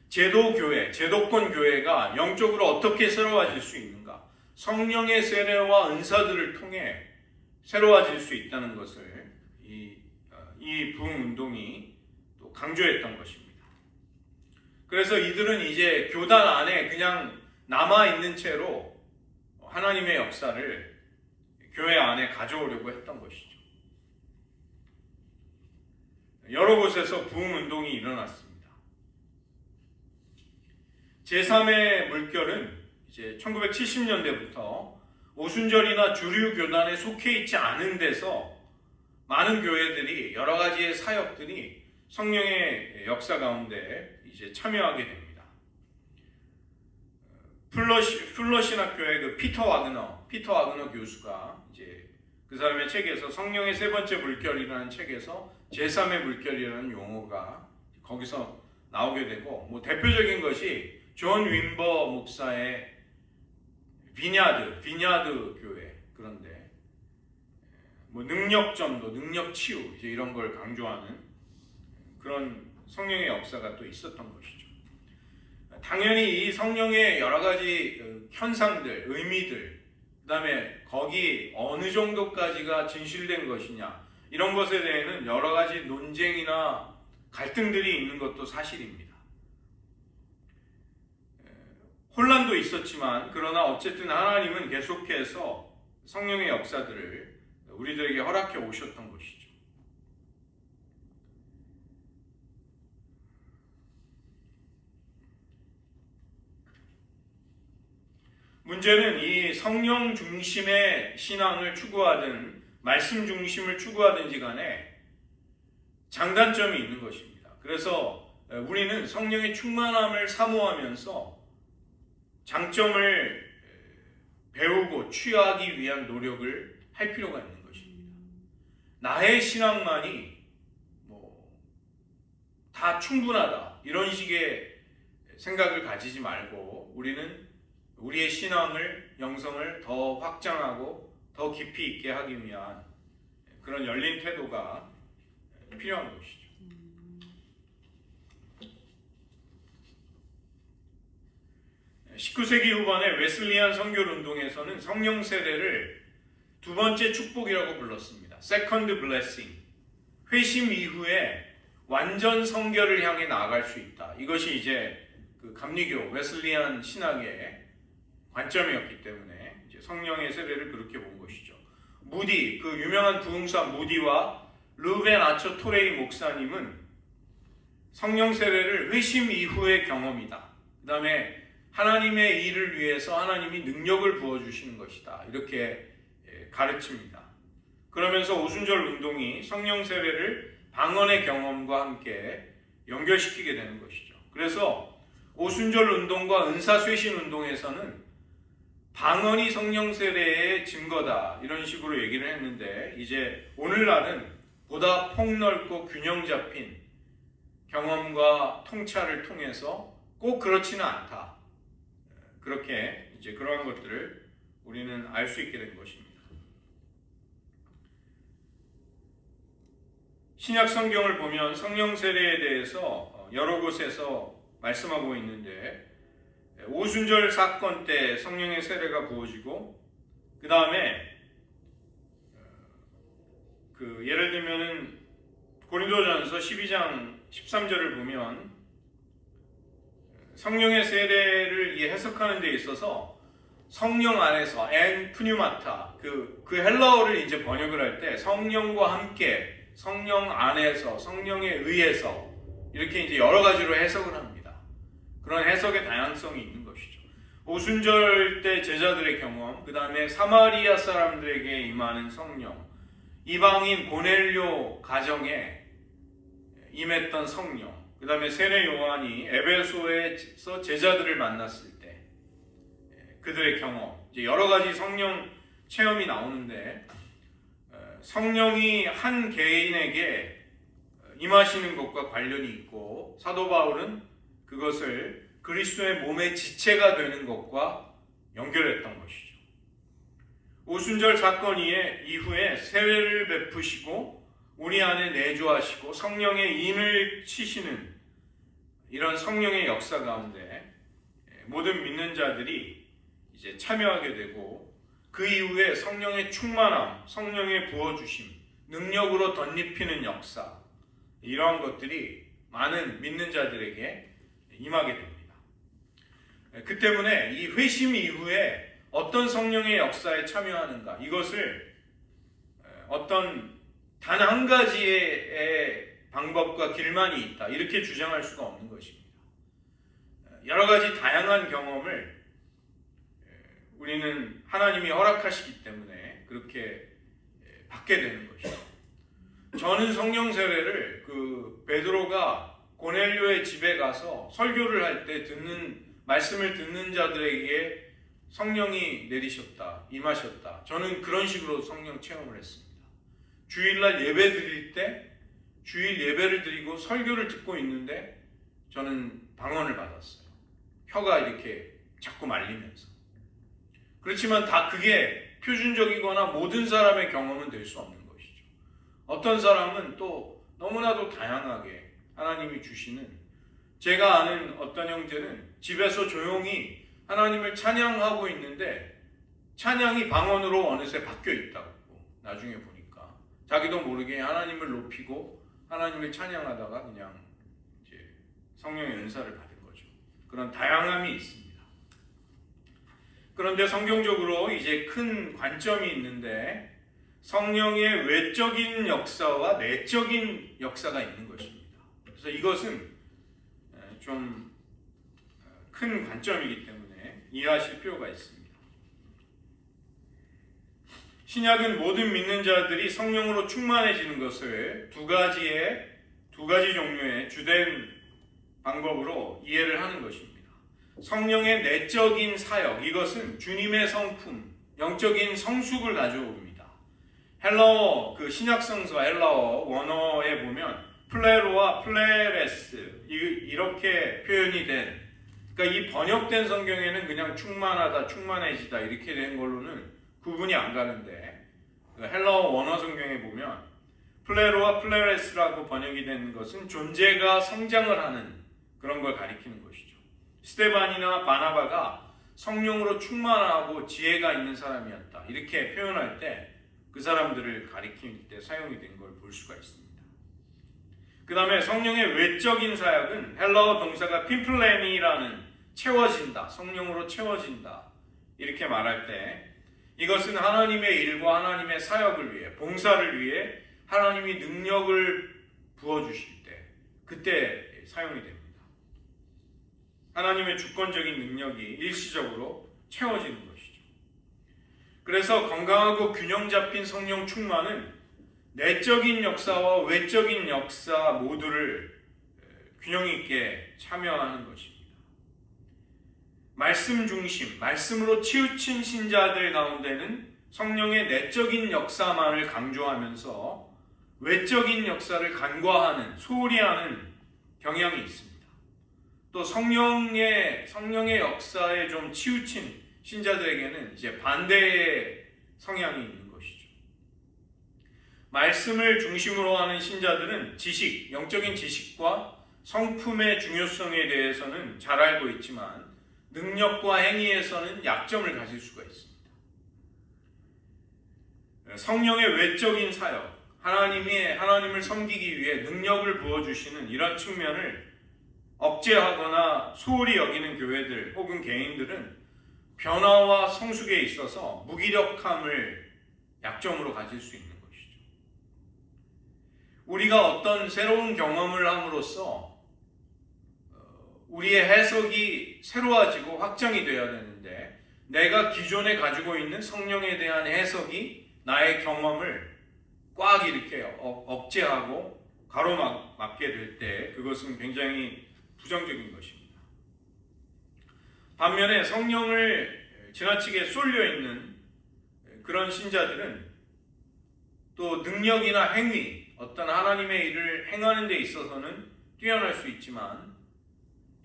제도권 교회가 영적으로 어떻게 새로워질 수 있는가, 성령의 세례와 은사들을 통해 새로워질 수 있다는 것을 이 부흥 운동이 또 강조했던 것입니다. 그래서 이들은 이제 교단 안에 그냥 남아있는 채로 하나님의 역사를 교회 안에 가져오려고 했던 것이죠. 여러 곳에서 부흥 운동이 일어났습니다. 제3의 물결은 이제 1970년대부터 오순절이나 주류 교단에 속해 있지 않은 데서 많은 교회들이 여러 가지의 사역들이 성령의 역사 가운데 이제 참여하게 됩니다. 플러신학교의 그 피터 와그너 교수가 이제 그 사람의 책에서 성령의 세 번째 물결이라는 책에서 제3의 물결이라는 용어가 거기서 나오게 되고, 대표적인 것이 존 윈버 목사의 비냐드 교회, 그런데 능력전도, 능력치유 이제 이런 걸 강조하는 그런 성령의 역사가 또 있었던 것이죠. 당연히 이 성령의 여러 가지 현상들, 의미들, 그 다음에 거기 어느 정도까지가 진실된 것이냐, 이런 것에 대해서는 여러 가지 논쟁이나 갈등들이 있는 것도 사실입니다. 혼란도 있었지만 그러나 어쨌든 하나님은 계속해서 성령의 역사들을 우리들에게 허락해 오셨던 것이죠. 문제는 이 성령 중심의 신앙을 추구하든 말씀 중심을 추구하든지 간에 장단점이 있는 것입니다. 그래서 우리는 성령의 충만함을 사모하면서 장점을 배우고 취하기 위한 노력을 할 필요가 있는 것입니다. 나의 신앙만이 다 충분하다 이런 식의 생각을 가지지 말고 우리는 우리의 신앙을 영성을 더 확장하고 더 깊이 있게 하기 위한 그런 열린 태도가 필요한 것이죠. 19세기 후반에 웨슬리안 선교 운동에서는 성령 세례를 두 번째 축복이라고 불렀습니다. Second blessing. 회심 이후에 완전 성결을 향해 나아갈 수 있다. 이것이 이제 그 감리교 웨슬리안 신학의 관점이었기 때문에 이제 성령의 세례를 그렇게 본 것이죠. 무디, 그 유명한 부흥사 무디와 르벤 아처 토레이 목사님은 성령 세례를 회심 이후의 경험이다. 그 다음에 하나님의 일을 위해서 하나님이 능력을 부어주시는 것이다. 이렇게 가르칩니다. 그러면서 오순절 운동이 성령 세례를 방언의 경험과 함께 연결시키게 되는 것이죠. 그래서 오순절 운동과 은사쇄신 운동에서는 방언이 성령 세례의 증거다 이런 식으로 얘기를 했는데 이제 오늘날은 보다 폭넓고 균형 잡힌 경험과 통찰을 통해서 꼭 그렇지는 않다. 그렇게 이제 그러한 것들을 우리는 알 수 있게 된 것입니다. 신약 성경을 보면 성령 세례에 대해서 여러 곳에서 말씀하고 있는데 오순절 사건 때 성령의 세례가 부어지고 그 다음에 예를 들면은 고린도전서 12장 13절을 보면 성령의 세례를 해석하는 데 있어서 성령 안에서 엔 푸뉴마타 그 헬라어를 이제 번역을 할 때 성령과 함께 성령 안에서 성령에 의해서 이렇게 이제 여러 가지로 해석을 합니다. 그런 해석의 다양성이 있는 것이죠. 오순절 때 제자들의 경험, 그 다음에 사마리아 사람들에게 임하는 성령, 이방인 고넬료 가정에 임했던 성령, 그 다음에 세례 요한이 에베소에서 제자들을 만났을 때 그들의 경험, 이제 여러 가지 성령 체험이 나오는데 성령이 한 개인에게 임하시는 것과 관련이 있고 사도 바울은 그것을 그리스도의 몸의 지체가 되는 것과 연결했던 것이죠. 오순절 사건 이후에 세례를 베푸시고 우리 안에 내주하시고 성령의 인을 치시는 이런 성령의 역사 가운데 모든 믿는 자들이 이제 참여하게 되고 그 이후에 성령의 충만함, 성령의 부어주심, 능력으로 덧입히는 역사 이러한 것들이 많은 믿는 자들에게 임하게 됩니다. 그 때문에 이 회심 이후에 어떤 성령의 역사에 참여하는가 이것을 어떤 단 한 가지의 방법과 길만이 있다 이렇게 주장할 수가 없는 것입니다. 여러 가지 다양한 경험을 우리는 하나님이 허락하시기 때문에 그렇게 받게 되는 것이죠. 저는 성령 세례를 베드로가 고넬료의 집에 가서 설교를 할 때 말씀을 듣는 자들에게 성령이 내리셨다, 임하셨다. 저는 그런 식으로 성령 체험을 했습니다. 주일날 예배 드릴 때 주일 예배를 드리고 설교를 듣고 있는데 저는 방언을 받았어요. 혀가 이렇게 자꾸 말리면서. 그렇지만 다 그게 표준적이거나 모든 사람의 경험은 될 수 없는 것이죠. 어떤 사람은 또 너무나도 다양하게 하나님이 주시는 제가 아는 어떤 형제는 집에서 조용히 하나님을 찬양하고 있는데 찬양이 방언으로 어느새 바뀌어 있다고 나중에 보니까 자기도 모르게 하나님을 높이고 하나님을 찬양하다가 그냥 이제 성령의 은사를 받은 거죠. 그런 다양함이 있습니다. 그런데 성경적으로 이제 큰 관점이 있는데 성령의 외적인 역사와 내적인 역사가 있는 것입니다. 그래서 이것은 좀 큰 관점이기 때문에 이해하실 필요가 있습니다. 신약은 모든 믿는 자들이 성령으로 충만해지는 것을 두 가지 종류의 주된 방법으로 이해를 하는 것입니다. 성령의 내적인 사역, 이것은 주님의 성품, 영적인 성숙을 가져옵니다. 헬라어, 신약 성서 헬라어 원어에 보면 플레로와 플레레스 이렇게 표현이 된, 그러니까 이 번역된 성경에는 그냥 충만하다, 충만해지다 이렇게 된 걸로는 구분이 안 가는데, 헬라어 원어 성경에 보면 플레로와 플레레스라고 번역이 된 것은 존재가 성장을 하는 그런 걸 가리키는 것이죠. 스데반이나 바나바가 성령으로 충만하고 지혜가 있는 사람이었다, 이렇게 표현할 때 그 사람들을 가리킬 때 사용이 된 걸 볼 수가 있습니다. 그 다음에 성령의 외적인 사역은 헬라어 동사가 핀플레미라는 채워진다, 성령으로 채워진다 이렇게 말할 때, 이것은 하나님의 일과 하나님의 사역을 위해, 봉사를 위해 하나님이 능력을 부어주실 때, 그때 사용이 됩니다. 하나님의 주권적인 능력이 일시적으로 채워지는 것이죠. 그래서 건강하고 균형 잡힌 성령 충만은 내적인 역사와 외적인 역사 모두를 균형 있게 참여하는 것입니다. 말씀 중심, 말씀으로 치우친 신자들 가운데는 성령의 내적인 역사만을 강조하면서 외적인 역사를 간과하는, 소홀히 하는 경향이 있습니다. 또 성령의 역사에 좀 치우친 신자들에게는 이제 반대의 성향이 있는 것이죠. 말씀을 중심으로 하는 신자들은 지식, 영적인 지식과 성품의 중요성에 대해서는 잘 알고 있지만 능력과 행위에서는 약점을 가질 수가 있습니다. 성령의 외적인 사역, 하나님을 섬기기 위해 능력을 부어주시는 이런 측면을 억제하거나 소홀히 여기는 교회들 혹은 개인들은 변화와 성숙에 있어서 무기력함을 약점으로 가질 수 있는 것이죠. 우리가 어떤 새로운 경험을 함으로써 우리의 해석이 새로워지고 확장이 되어야 되는데, 내가 기존에 가지고 있는 성령에 대한 해석이 나의 경험을 꽉 이렇게 억제하고 가로막게 될 때 그것은 굉장히 부정적인 것입니다. 반면에 성령을 지나치게 쏠려 있는 그런 신자들은 또 능력이나 행위, 어떤 하나님의 일을 행하는 데 있어서는 뛰어날 수 있지만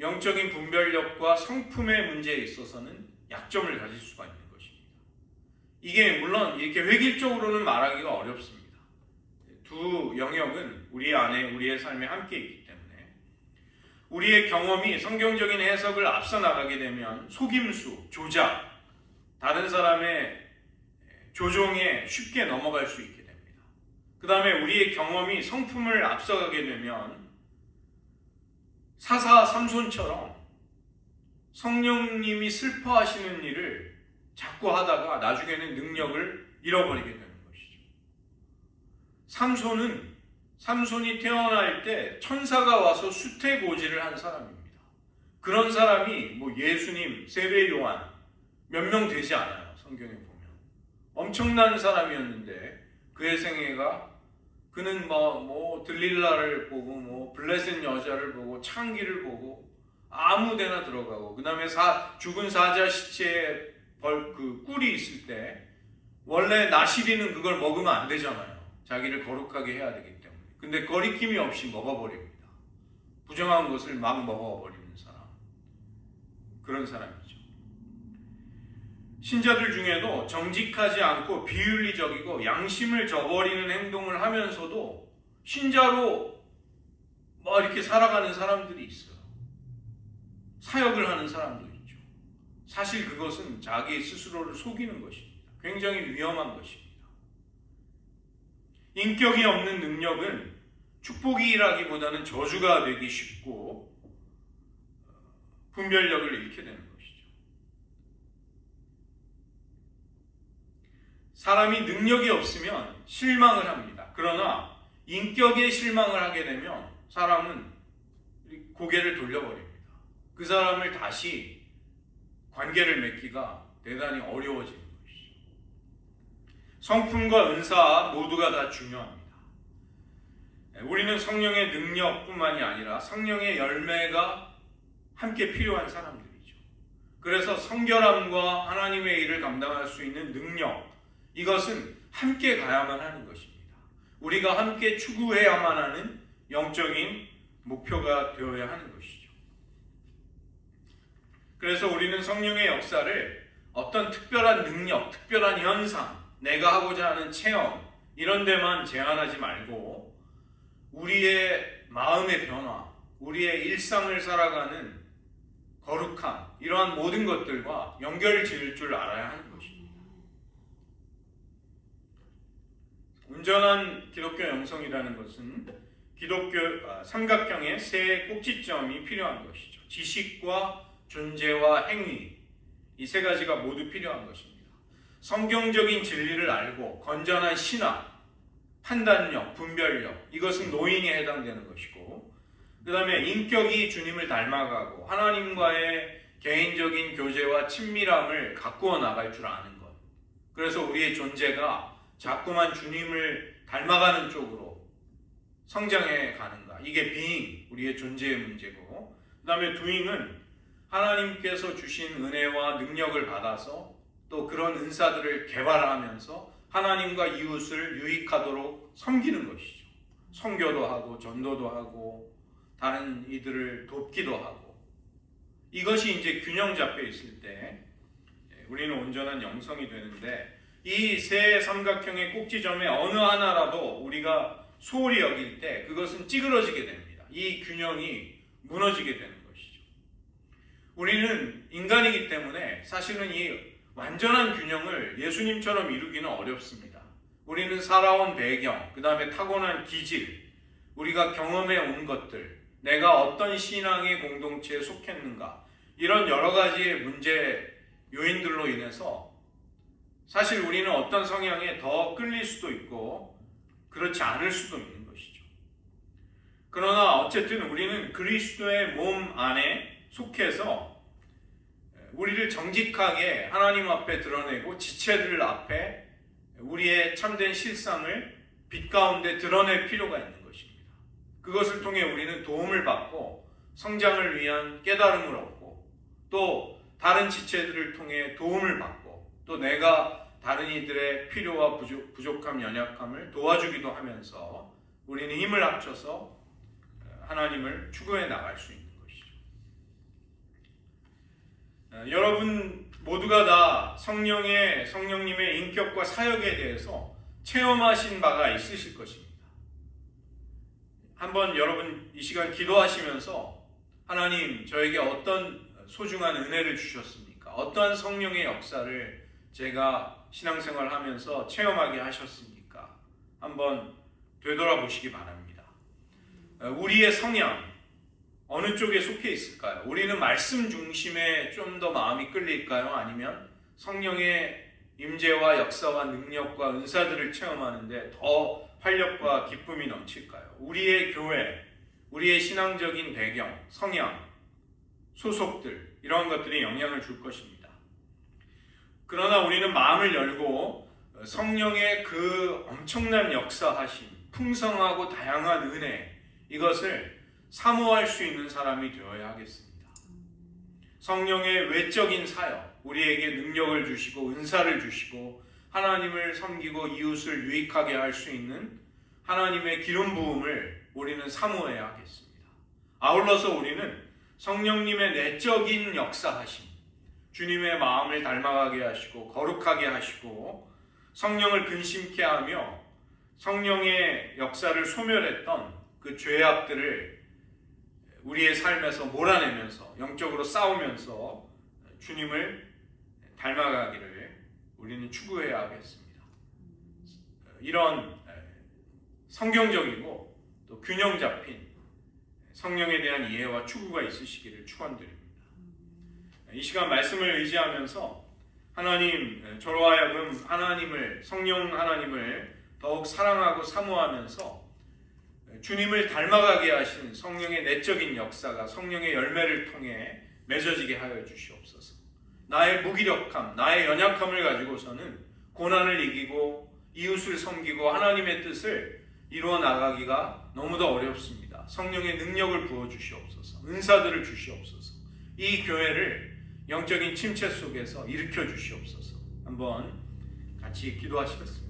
영적인 분별력과 성품의 문제에 있어서는 약점을 가질 수가 있는 것입니다. 이게 물론 이렇게 획일적으로는 말하기가 어렵습니다. 두 영역은 우리 안에, 우리의 삶에 함께 있기 때문에 우리의 경험이 성경적인 해석을 앞서 나가게 되면 속임수, 조작, 다른 사람의 조종에 쉽게 넘어갈 수 있게 됩니다. 그 다음에 우리의 경험이 성품을 앞서가게 되면 사사 삼손처럼 성령님이 슬퍼하시는 일을 자꾸 하다가 나중에는 능력을 잃어버리게 되는 것이죠. 삼손이 태어날 때 천사가 와서 수태고지를 한 사람입니다. 그런 사람이 예수님, 세례 요한 몇 명 되지 않아요. 성경에 보면 엄청난 사람이었는데 그의 생애가, 그는 들릴라를 보고 블레셋 여자를 보고 창기를 보고 아무 데나 들어가고, 그 다음에 죽은 사자 시체에 꿀이 있을 때 원래 나시리는 그걸 먹으면 안 되잖아요. 자기를 거룩하게 해야 되기 때문에. 근데 거리낌이 없이 먹어버립니다. 부정한 것을 막 먹어버리는 사람, 그런 사람이죠. 신자들 중에도 정직하지 않고 비윤리적이고 양심을 저버리는 행동을 하면서도 신자로 이렇게 살아가는 사람들이 있어요. 사역을 하는 사람도 있죠. 사실 그것은 자기 스스로를 속이는 것입니다. 굉장히 위험한 것입니다. 인격이 없는 능력은 축복이라기보다는 저주가 되기 쉽고 분별력을 잃게 되는 것이죠. 사람이 능력이 없으면 실망을 합니다. 그러나 인격에 실망을 하게 되면 사람은 고개를 돌려버립니다. 그 사람을 다시 관계를 맺기가 대단히 어려워지는 것이죠. 성품과 은사 모두가 다 중요합니다. 우리는 성령의 능력뿐만이 아니라 성령의 열매가 함께 필요한 사람들이죠. 그래서 성결함과 하나님의 일을 감당할 수 있는 능력, 이것은 함께 가야만 하는 것입니다. 우리가 함께 추구해야만 하는 영적인 목표가 되어야 하는 것이죠. 그래서 우리는 성령의 역사를 어떤 특별한 능력, 특별한 현상, 내가 하고자 하는 체험, 이런 데만 제한하지 말고 우리의 마음의 변화, 우리의 일상을 살아가는 거룩함, 이러한 모든 것들과 연결을 지을 줄 알아야 하는 것입니다. 온전한 기독교 영성이라는 것은 기독교 삼각형의 세 꼭지점이 필요한 것이죠. 지식과 존재와 행위, 이 세 가지가 모두 필요한 것입니다. 성경적인 진리를 알고 건전한 신학, 판단력, 분별력, 이것은 노인에 해당되는 것이고, 그 다음에 인격이 주님을 닮아가고 하나님과의 개인적인 교제와 친밀함을 가꾸어 나갈 줄 아는 것. 그래서 우리의 존재가 자꾸만 주님을 닮아가는 쪽으로 성장해 가는가. 이게 being, 우리의 존재의 문제고, 그 다음에 doing은 하나님께서 주신 은혜와 능력을 받아서 또 그런 은사들을 개발하면서 하나님과 이웃을 유익하도록 섬기는 것이죠. 선교도 하고 전도도 하고 다른 이들을 돕기도 하고, 이것이 이제 균형 잡혀 있을 때 우리는 온전한 영성이 되는데, 이 세 삼각형의 꼭지점의 어느 하나라도 우리가 소홀히 여길 때 그것은 찌그러지게 됩니다. 이 균형이 무너지게 되는 것이죠. 우리는 인간이기 때문에 사실은 이 완전한 균형을 예수님처럼 이루기는 어렵습니다. 우리는 살아온 배경, 그 다음에 타고난 기질, 우리가 경험해 온 것들, 내가 어떤 신앙의 공동체에 속했는가, 이런 여러 가지의 문제 요인들로 인해서 사실 우리는 어떤 성향에 더 끌릴 수도 있고 그렇지 않을 수도 있는 것이죠. 그러나 어쨌든 우리는 그리스도의 몸 안에 속해서 우리를 정직하게 하나님 앞에 드러내고 지체들 앞에 우리의 참된 실상을 빛 가운데 드러낼 필요가 있는 것입니다. 그것을 통해 우리는 도움을 받고 성장을 위한 깨달음을 얻고, 또 다른 지체들을 통해 도움을 받고, 또 내가 다른 이들의 필요와 부족함, 연약함을 도와주기도 하면서 우리는 힘을 합쳐서 하나님을 추구해 나갈 수 있는 것이죠. 여러분 모두가 다 성령님의 인격과 사역에 대해서 체험하신 바가 있으실 것입니다. 한번 여러분 이 시간 기도하시면서 하나님, 저에게 어떤 소중한 은혜를 주셨습니까? 어떠한 성령의 역사를 제가 신앙생활을 하면서 체험하게 하셨습니까? 한번 되돌아보시기 바랍니다. 우리의 성향, 어느 쪽에 속해 있을까요? 우리는 말씀 중심에 좀 더 마음이 끌릴까요? 아니면 성령의 임재와 역사와 능력과 은사들을 체험하는데 더 활력과 기쁨이 넘칠까요? 우리의 교회, 우리의 신앙적인 배경, 성향, 소속들, 이러한 것들이 영향을 줄 것입니다. 그러나 우리는 마음을 열고 성령의 그 엄청난 역사하심, 풍성하고 다양한 은혜, 이것을 사모할 수 있는 사람이 되어야 하겠습니다. 성령의 외적인 사역, 우리에게 능력을 주시고 은사를 주시고 하나님을 섬기고 이웃을 유익하게 할 수 있는 하나님의 기름 부음을 우리는 사모해야 하겠습니다. 아울러서 우리는 성령님의 내적인 역사하심, 주님의 마음을 닮아가게 하시고 거룩하게 하시고 성령을 근심케 하며 성령의 역사를 소멸했던 그 죄악들을 우리의 삶에서 몰아내면서 영적으로 싸우면서 주님을 닮아가기를 우리는 추구해야 하겠습니다. 이런 성경적이고 또 균형 잡힌 성령에 대한 이해와 추구가 있으시기를 축원드립니다. 이 시간 말씀을 의지하면서 하나님, 저로 하여금 하나님을, 성령 하나님을 더욱 사랑하고 사모하면서 주님을 닮아가게 하신 성령의 내적인 역사가 성령의 열매를 통해 맺어지게 하여 주시옵소서. 나의 무기력함, 나의 연약함을 가지고서는 고난을 이기고 이웃을 섬기고 하나님의 뜻을 이루어 나가기가 너무도 어렵습니다. 성령의 능력을 부어주시옵소서. 은사들을 주시옵소서. 이 교회를 영적인 침체 속에서 일으켜 주시옵소서. 한번 같이 기도하시겠습니다.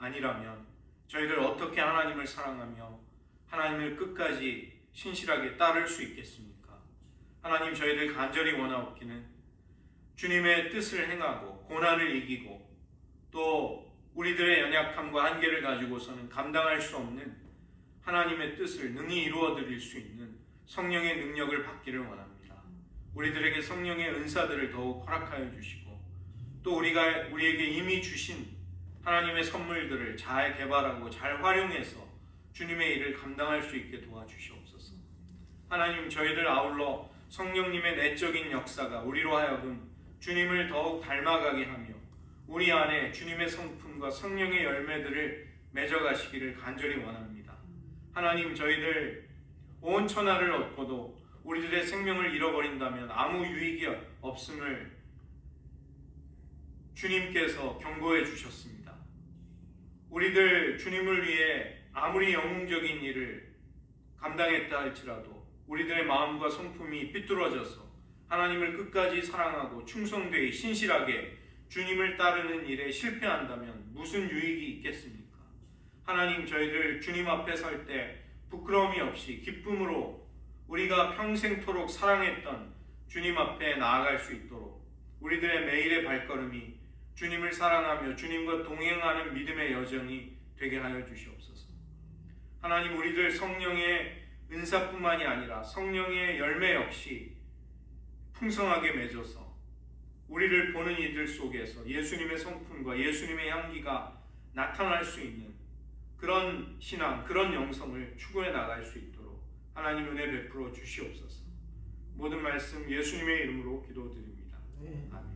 아니라면 저희를 어떻게 하나님을 사랑하며 하나님을 끝까지 신실하게 따를 수 있겠습니까? 하나님, 저희들 간절히 원하옵기는 주님의 뜻을 행하고 고난을 이기고 또 우리들의 연약함과 한계를 가지고서는 감당할 수 없는 하나님의 뜻을 능히 이루어 드릴 수 있는 성령의 능력을 받기를 원합니다. 우리들에게 성령의 은사들을 더욱 허락하여 주시고 또 우리에게 이미 주신 하나님의 선물들을 잘 개발하고 잘 활용해서 주님의 일을 감당할 수 있게 도와주시옵소서. 하나님, 저희들 아울러 성령님의 내적인 역사가 우리로 하여금 주님을 더욱 닮아가게 하며 우리 안에 주님의 성품과 성령의 열매들을 맺어가시기를 간절히 원합니다. 하나님, 저희들 온 천하를 얻고도 우리들의 생명을 잃어버린다면 아무 유익이 없음을 주님께서 경고해 주셨습니다. 우리들 주님을 위해 아무리 영웅적인 일을 감당했다 할지라도 우리들의 마음과 성품이 삐뚤어져서 하나님을 끝까지 사랑하고 충성되이 신실하게 주님을 따르는 일에 실패한다면 무슨 유익이 있겠습니까? 하나님, 저희들 주님 앞에 설 때 부끄러움이 없이 기쁨으로 우리가 평생토록 사랑했던 주님 앞에 나아갈 수 있도록 우리들의 매일의 발걸음이 주님을 사랑하며 주님과 동행하는 믿음의 여정이 되게 하여 주시옵소서. 하나님, 우리들 성령의 은사뿐만이 아니라 성령의 열매 역시 풍성하게 맺어서 우리를 보는 이들 속에서 예수님의 성품과 예수님의 향기가 나타날 수 있는 그런 신앙, 그런 영성을 추구해 나갈 수 있도록 하나님 은혜 베풀어 주시옵소서. 모든 말씀 예수님의 이름으로 기도드립니다. 아멘.